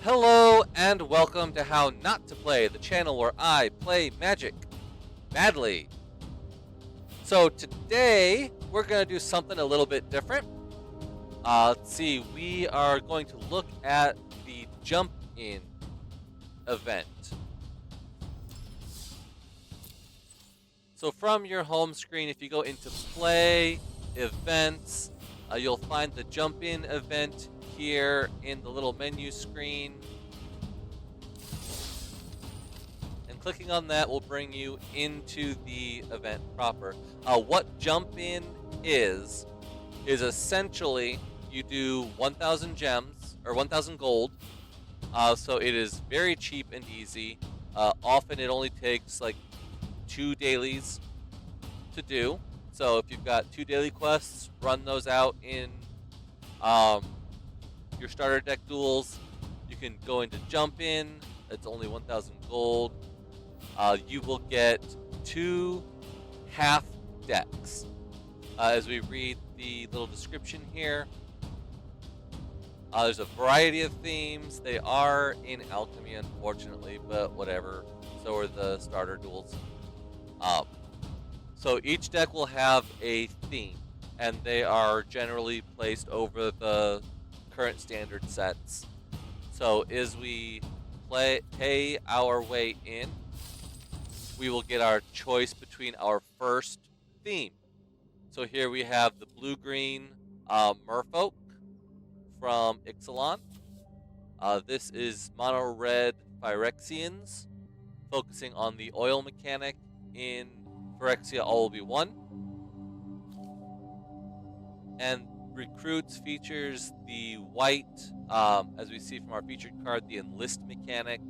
Hello and welcome to How Not to Play, the channel where I play Magic madly. So today we're going to do something a little bit different. Let's see, we are going to look at the Jump In event. So from your home screen, if you go into Play, Events, you'll find the Jump In event here in the little menu screen. And clicking on that will bring you into the event proper. What Jump In is essentially you do 1,000 gems or 1,000 gold. So it is very cheap and easy. Often it only takes like 2 dailies to do. So if you've got 2 daily quests, run those out in your starter deck duels. You can go into Jump In. It's only 1,000 gold. You will get 2 half decks. As we read the little description here, there's a variety of themes. They are in Alchemy, unfortunately, but whatever. So are the starter duels. So each deck will have a theme, and they are generally placed over the current standard sets. So as we pay our way in, we will get our choice between our first theme. So here we have the blue-green Merfolk from Ixalan. This is mono-red Phyrexians, focusing on the oil mechanic. In Phyrexia, all will be 1. And Recruits features the white, as we see from our featured card, the Enlist mechanic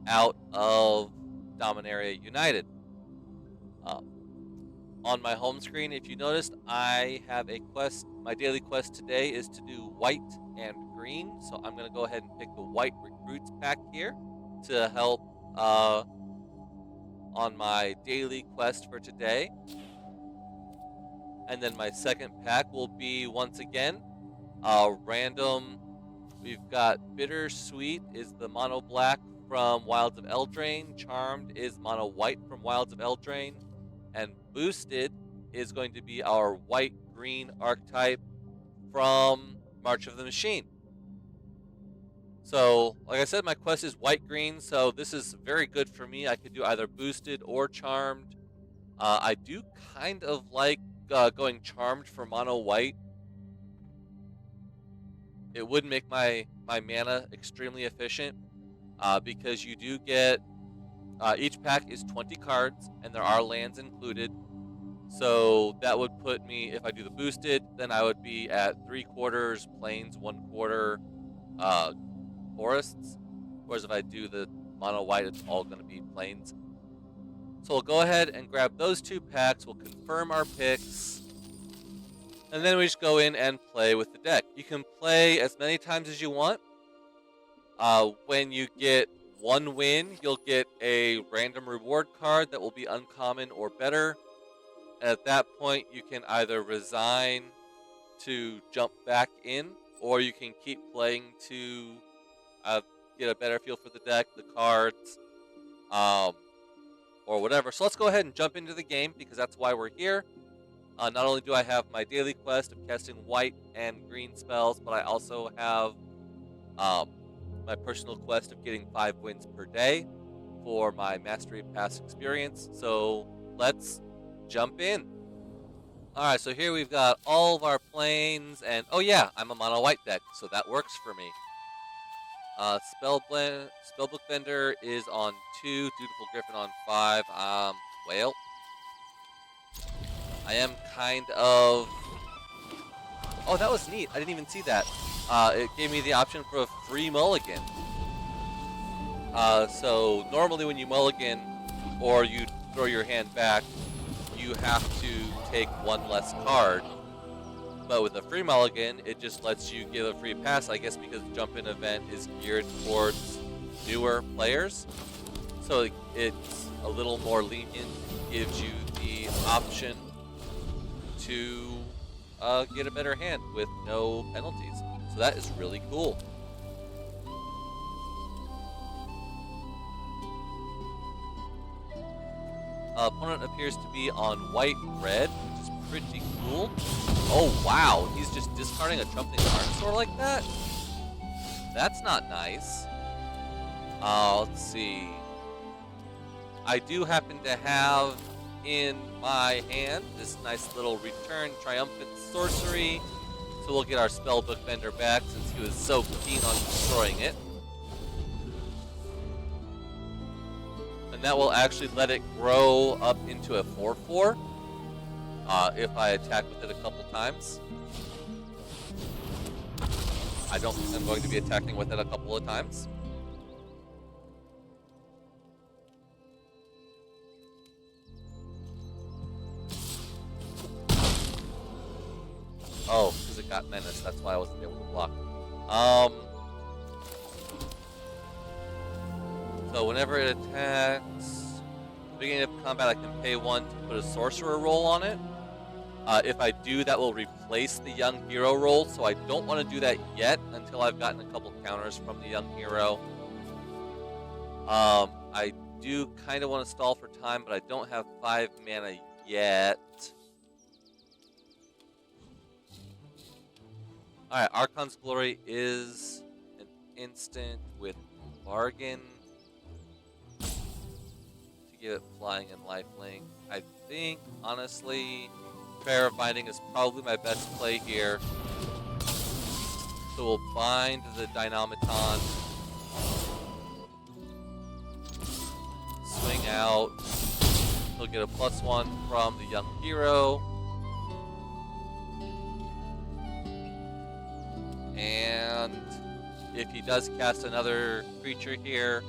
out of Dominaria United. On my home screen, if you noticed, I have a quest. My daily quest today is to do white and green, so I'm going to go ahead and pick the white Recruits pack here to help on my daily quest for today. And then my second pack will be, once again, random. We've got Bittersweet is the mono black from Wilds of Eldraine. Charmed is mono white from Wilds of Eldraine. And Boosted is going to be our white-green archetype from March of the Machine. So, like I said, my quest is white-green, so this is very good for me. I could do either Boosted or Charmed. I do kind of like going Charmed for mono white. It would make my mana extremely efficient because you do get each pack is 20 cards and there are lands included. So that would put me, if I do the boosted, then I would be at 3/4 plains, 1/4 forests. Whereas if I do the mono white, it's all going to be plains. So we'll go ahead and grab those 2 packs. We'll confirm our picks. And then we just go in and play with the deck. You can play as many times as you want. When you get 1 win, you'll get a random reward card that will be uncommon or better. At that point, you can either resign to jump back in, or you can keep playing to get a better feel for the deck, the cards, or whatever. So let's go ahead and jump into the game because that's why we're here. Not only do I have my daily quest of casting white and green spells, but I also have my personal quest of getting 5 wins per day for my Mastery of Past experience. So let's jump in. Alright, so here we've got all of our planes, and oh yeah, I'm a mono white deck, so that works for me. Spellbook Vendor is on 2, Dutiful Griffin on 5. Well, I am kind of... Oh, that was neat. I didn't even see that. It gave me the option for a free mulligan. So normally when you mulligan or you throw your hand back, you have to take 1 less card. But with a free mulligan, it just lets you give a free pass, I guess because the Jump In event is geared towards newer players. So it's a little more lenient, gives you the option to get a better hand with no penalties. So that is really cool. Opponent appears to be on white-red, which is pretty cool. Oh, wow. He's just discarding a Trumpeting Carnosaur like that? That's not nice. Let's see. I do happen to have in my hand this nice little Return Triumphant Sorcery. So we'll get our Spellbook Bender back since he was so keen on destroying it. And that will actually let it grow up into a 4/4 if I attack with it a couple times. I don't think I'm going to be attacking with it a couple of times. Oh, because it got Menace. That's why I wasn't able to block. So whenever it attacks, at the beginning of combat, I can pay 1 to put a Sorcerer roll on it. If I do, that will replace the Young Hero roll, so I don't want to do that yet until I've gotten a couple counters from the Young Hero. I do kind of want to stall for time, but I don't have 5 mana yet. Alright, Archon's Glory is an instant with Bargain to give it flying and lifelink. I think, honestly, Prayer of Binding is probably my best play here. So we'll bind the Dynamiton, swing out, he'll get a +1 from the Young Hero. And if he does cast another creature here,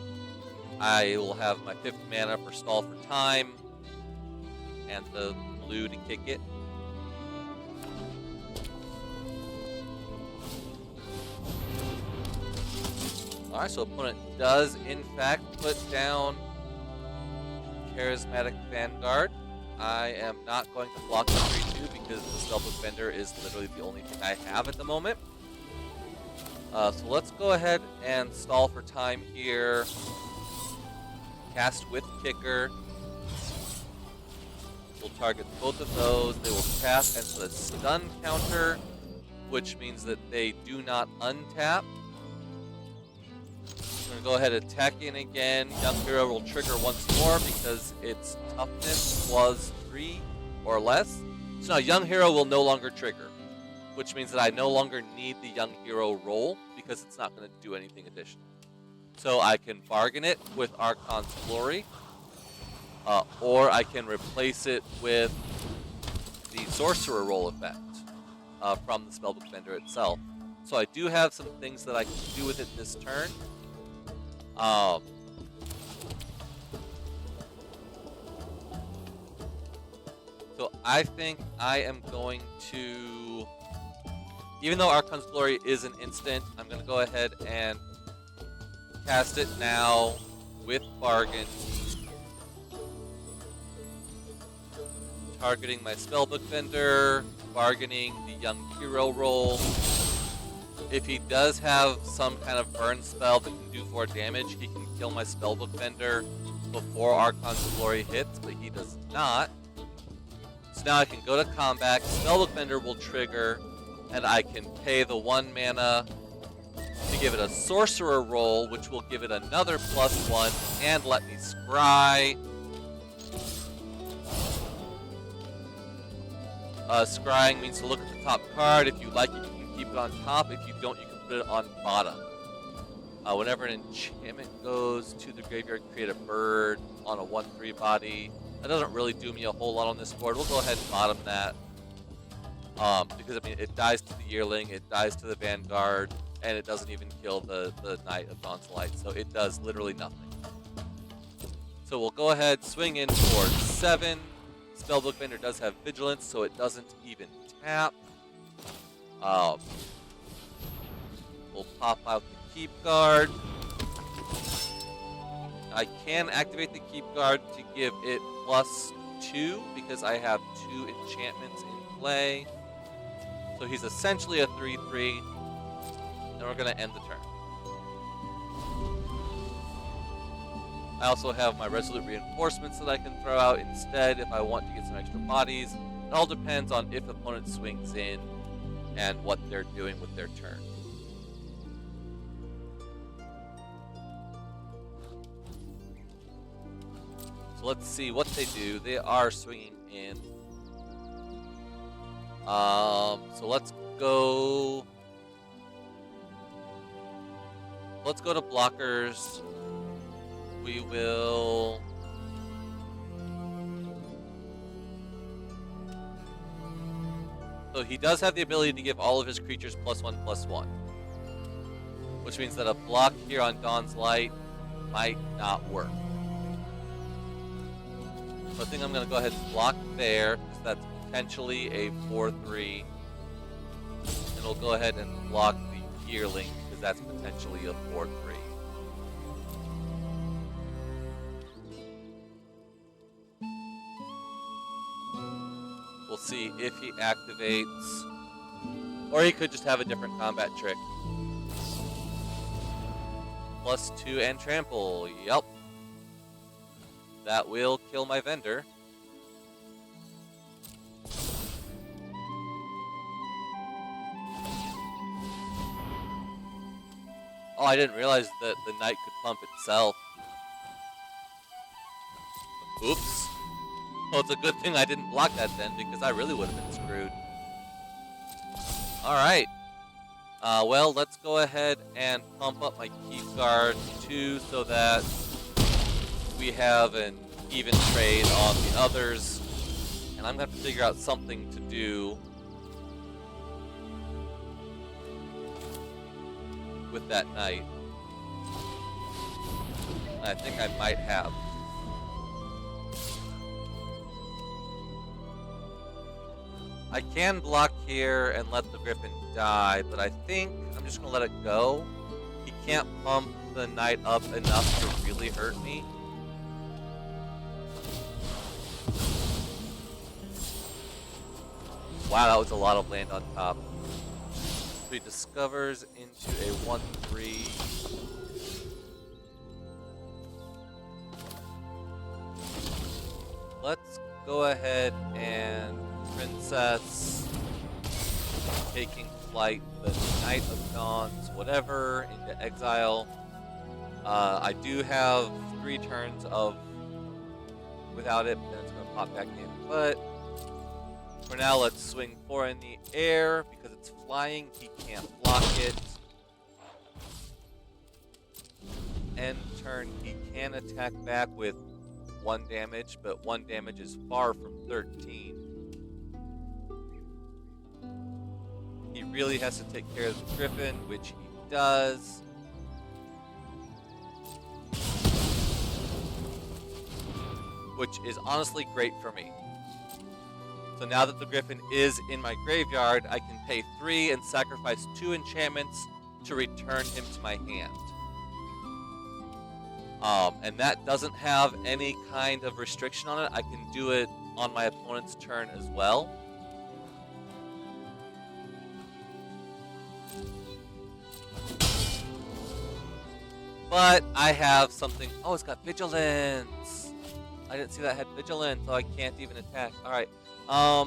I will have my 5th mana for Stall for Time and the blue to kick it. Alright, so opponent does in fact put down Charismatic Vanguard. I am not going to block the 3/2 because the Spellbook Bender is literally the only thing I have at the moment. So let's go ahead and stall for time here. Cast with Kicker. We'll target both of those. They will tap and put a stun counter, which means that they do not untap. I'm going to go ahead and attack in again. Young Hero will trigger once more because its toughness was 3 or less. So now Young Hero will no longer trigger, which means that I no longer need the Young Hero roll because it's not going to do anything additional. So I can bargain it with Archon's Glory, or I can replace it with the Sorcerer roll effect from the Spellbook Bender itself. So I do have some things that I can do with it this turn. So I think I am going to, even though Archon's Glory is an instant, I'm going to go ahead and cast it now with Bargain. Targeting my Spellbook Bender, bargaining the Young Hero roll. If he does have some kind of burn spell that can do 4 damage, he can kill my Spellbook Bender before Archon's Glory hits, but he does not. So now I can go to combat, Spellbook Bender will trigger, and I can pay the 1 mana to give it a Sorcerer roll, which will give it another +1 and let me scry. Scrying means to look at the top card. If you like it, you can keep it on top. If you don't, you can put it on bottom. Whenever an enchantment goes to the graveyard, create a bird on a 1/3 body. That doesn't really do me a whole lot on this board. We'll go ahead and bottom that. Because, I mean, it dies to the Yearling, it dies to the Vanguard, and it doesn't even kill the Knight of Dawn's Light. So it does literally nothing. So we'll go ahead, swing in for 7. Spellbook Bender does have Vigilance, so it doesn't even tap. We'll pop out the Keep Guard. I can activate the Keep Guard to give it +2 because I have 2 enchantments in play. So he's essentially a 3/3, and we're going to end the turn. I also have my Resolute Reinforcements that I can throw out instead if I want to get some extra bodies. It all depends on if opponent swings in and what they're doing with their turn. So let's see what they do. They are swinging in. So let's go to blockers. We will so he does have the ability to give all of his creatures +1/+1, which means that a block here on Dawn's Light might not work. So I think I'm going to go ahead and block there, because that's potentially a 4/3. And we'll go ahead and block the Yearling, because that's potentially a 4/3. We'll see if he activates, or he could just have a different combat trick. +2 and trample, yep. That will kill my vendor. Oh, I didn't realize that the knight could pump itself. Oops. Well, it's a good thing I didn't block that then, because I really would have been screwed. Alright. Well, let's go ahead and pump up my Keep Guard too, so that we have an even trade on the others. And I'm going to have to figure out something to do with that knight. I think I might have. I can block here and let the Griffin die, but I think I'm just going to let it go. He can't pump the knight up enough to really hurt me. Wow, that was a lot of land on top. So he discovers into a 1/3. Let's go ahead and Princess, taking flight, the Knight of Dawns, whatever, into exile. I do have 3 turns of without it, but then it's going to pop back in. But for now, let's swing 4 in the air. Because it's flying, he can't block it. End turn, he can attack back with 1 damage, but 1 damage is far from 13. He really has to take care of the Griffin, which he does. Which is honestly great for me. So now that the Griffin is in my graveyard, I can pay 3 and sacrifice 2 enchantments to return him to my hand. And that doesn't have any kind of restriction on it. I can do it on my opponent's turn as well. But I have something. Oh, it's got Vigilance. I didn't see that had Vigilance, so I can't even attack. Alright. So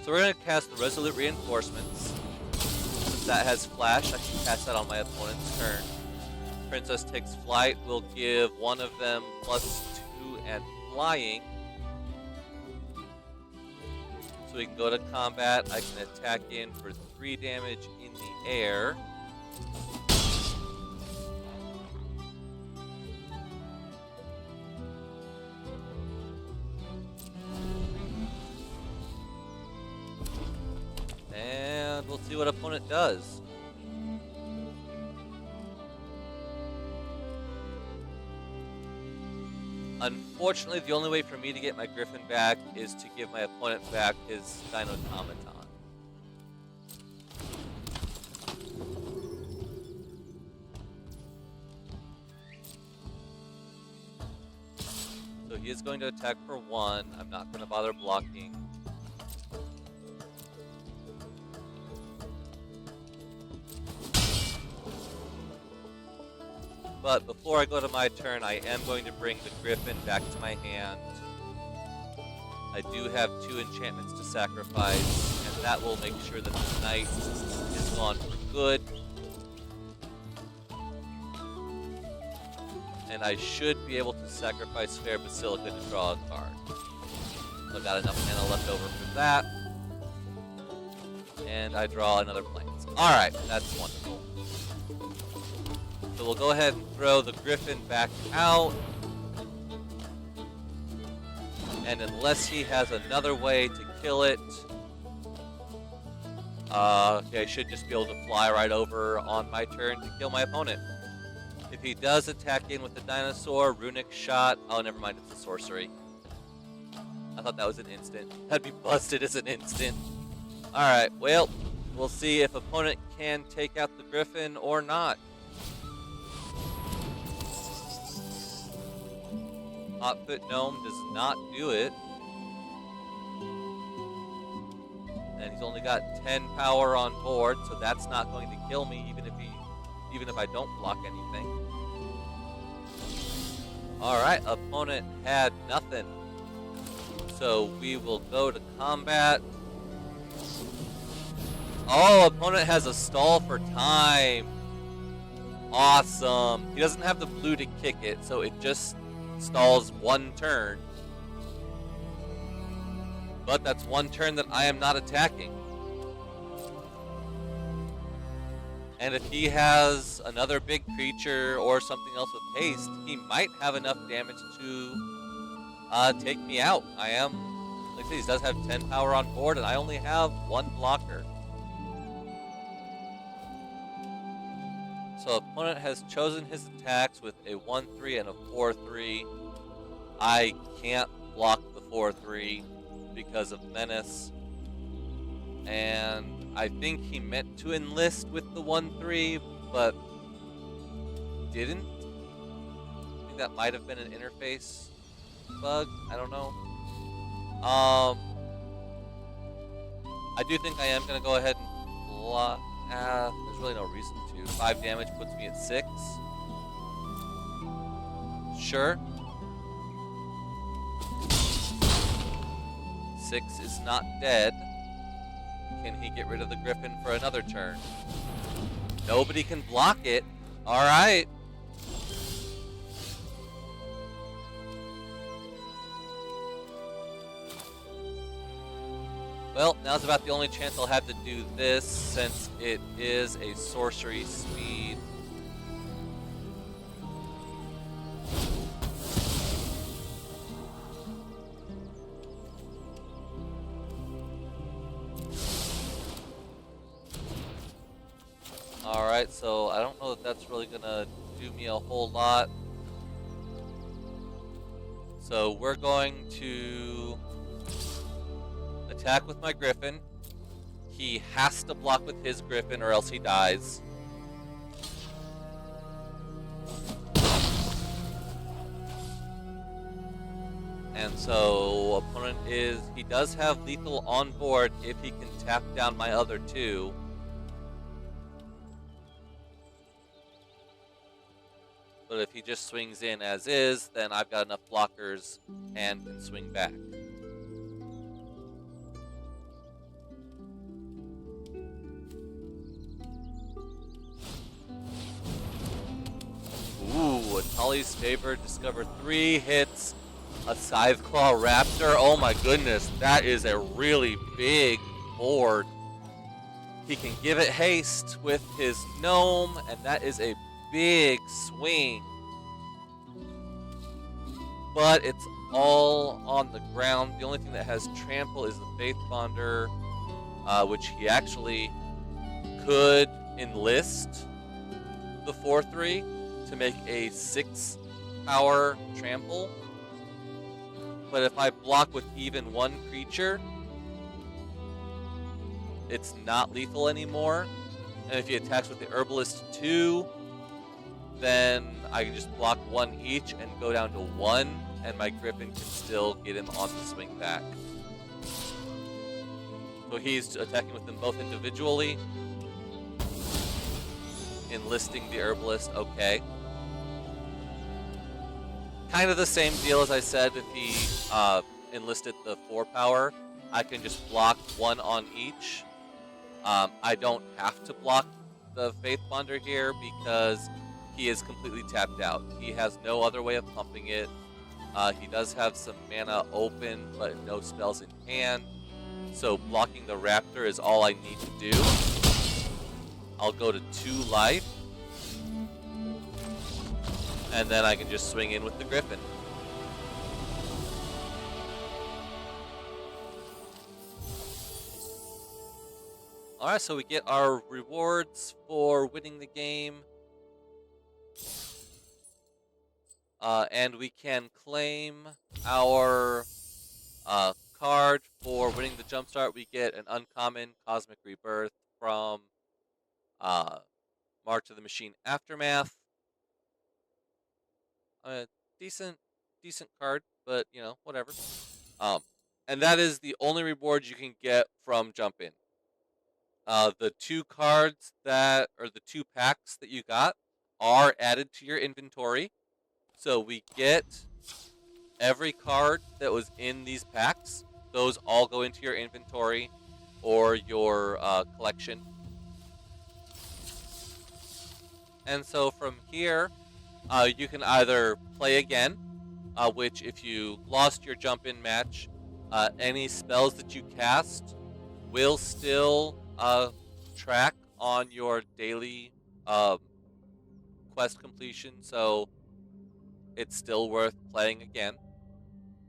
we're going to cast the Resolute Reinforcements. Since that has Flash, I can cast that on my opponent's turn. Princess takes flight. We'll give one of them +2 and flying. So we can go to combat. I can attack in for 3 damage in the air. And we'll see what opponent does. Unfortunately, the only way for me to get my Griffin back is to give my opponent back his Dinotomaton. So he is going to attack for 1. I'm not going to bother blocking. But before I go to my turn, I am going to bring the Griffin back to my hand. I do have 2 enchantments to sacrifice, and that will make sure that the Knight is gone for good. And I should be able to sacrifice Fair Basilica to draw a card. So I've got enough mana left over for that. And I draw another Plains. Alright, that's wonderful. So we'll go ahead and throw the Griffin back out. And unless he has another way to kill it, okay, I should just be able to fly right over on my turn to kill my opponent. If he does attack in with the dinosaur, Runic Shot. Oh, never mind, it's a sorcery. I thought that was an instant. That'd be busted as an instant. Alright, well, we'll see if opponent can take out the Griffin or not. Hotfoot Gnome does not do it. And he's only got 10 power on board, so that's not going to kill me even if I don't block anything. Alright, opponent had nothing. So we will go to combat. Oh, opponent has a stall for time. Awesome. He doesn't have the blue to kick it, so it just stalls 1 turn. But that's 1 turn that I am not attacking. And if he has another big creature or something else with haste, he might have enough damage to take me out. I am, like I said, he does have 10 power on board, and I only have 1 blocker. So opponent has chosen his attacks with a 1-3 and a 4-3. I can't block the 4-3 because of Menace. And I think he meant to enlist with the 1-3, but didn't. I think that might have been an interface bug. I don't know. I do think I am going to go ahead and block. There's really no reason to. 5 damage puts me at 6. Sure. 6 is not dead. Can he get rid of the Griffin for another turn? Nobody can block it. Alright. Well, now's about the only chance I'll have to do this, since it is a sorcery speed. Alright, so I don't know that that's really gonna do me a whole lot. So we're going to attack with my Griffin. He has to block with his Griffin or else he dies. And so opponent he does have lethal on board if he can tap down my other 2. But if he just swings in as is, then I've got enough blockers and can swing back. Ooh, Atali's Favor, discover 3 hits, a Scytheclaw Raptor. Oh my goodness, that is a really big board. He can give it haste with his gnome, and that is a big swing. But it's all on the ground. The only thing that has trample is the Faith Bonder, which he actually could enlist the 4-3 to make a 6 power trample. But if I block with even 1 creature, it's not lethal anymore. And if he attacks with the Herbalist 2, then I can just block 1 each and go down to 1, and my Griffin can still get him on the swing back. So he's attacking with them both individually. Enlisting the Herbalist, okay. Kind of the same deal as I said if he enlisted the 4 power. I can just block 1 on each. I don't have to block the Faith Bonder here because he is completely tapped out. He has no other way of pumping it. He does have some mana open, but no spells in hand. So blocking the Raptor is all I need to do. I'll go to 2 life. And then I can just swing in with the Griffin. Alright, so we get our rewards for winning the game. And we can claim our card for winning the Jumpstart. We get an uncommon Cosmic Rebirth from March of the Machine Aftermath. Decent card, but you know, whatever. And that is the only reward you can get from Jump In. The 2 cards that, or the 2 packs that you got are added to your inventory. So we get every card that was in these packs. Those all go into your inventory or your collection. And so from here, you can either play again, which if you lost your jump-in match, any spells that you cast will still track on your daily quest completion, so it's still worth playing again.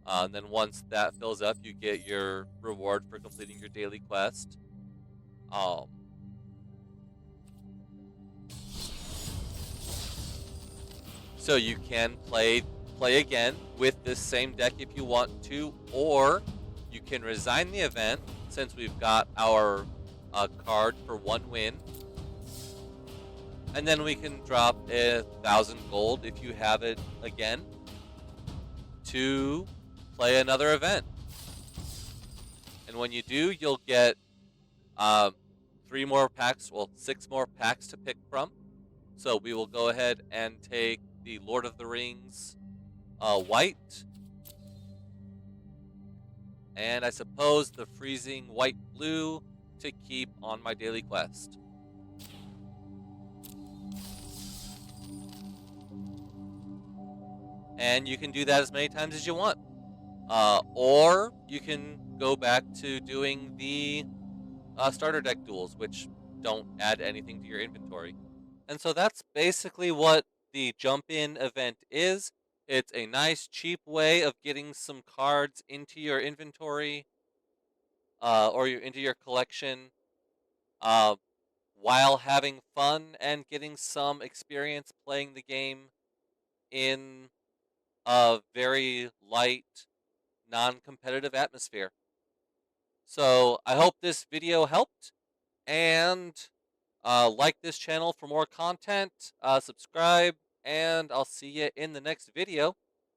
And then once that fills up, you get your reward for completing your daily quest. So you can play again with this same deck if you want to, or you can resign the event since we've got our card for 1 win. And then we can drop 1,000 gold if you have it again to play another event. And when you do, you'll get 3 more packs, well, 6 more packs to pick from. So we will go ahead and take the Lord of the Rings white. And I suppose the freezing white-blue to keep on my daily quest. And you can do that as many times as you want. Or you can go back to doing the starter deck duels, which don't add anything to your inventory. And so that's basically what the jump-in event is. It's a nice, cheap way of getting some cards into your inventory or into your collection while having fun and getting some experience playing the game in a very light, non-competitive atmosphere. So I hope this video helped, and like this channel for more content, subscribe, and I'll see you in the next video.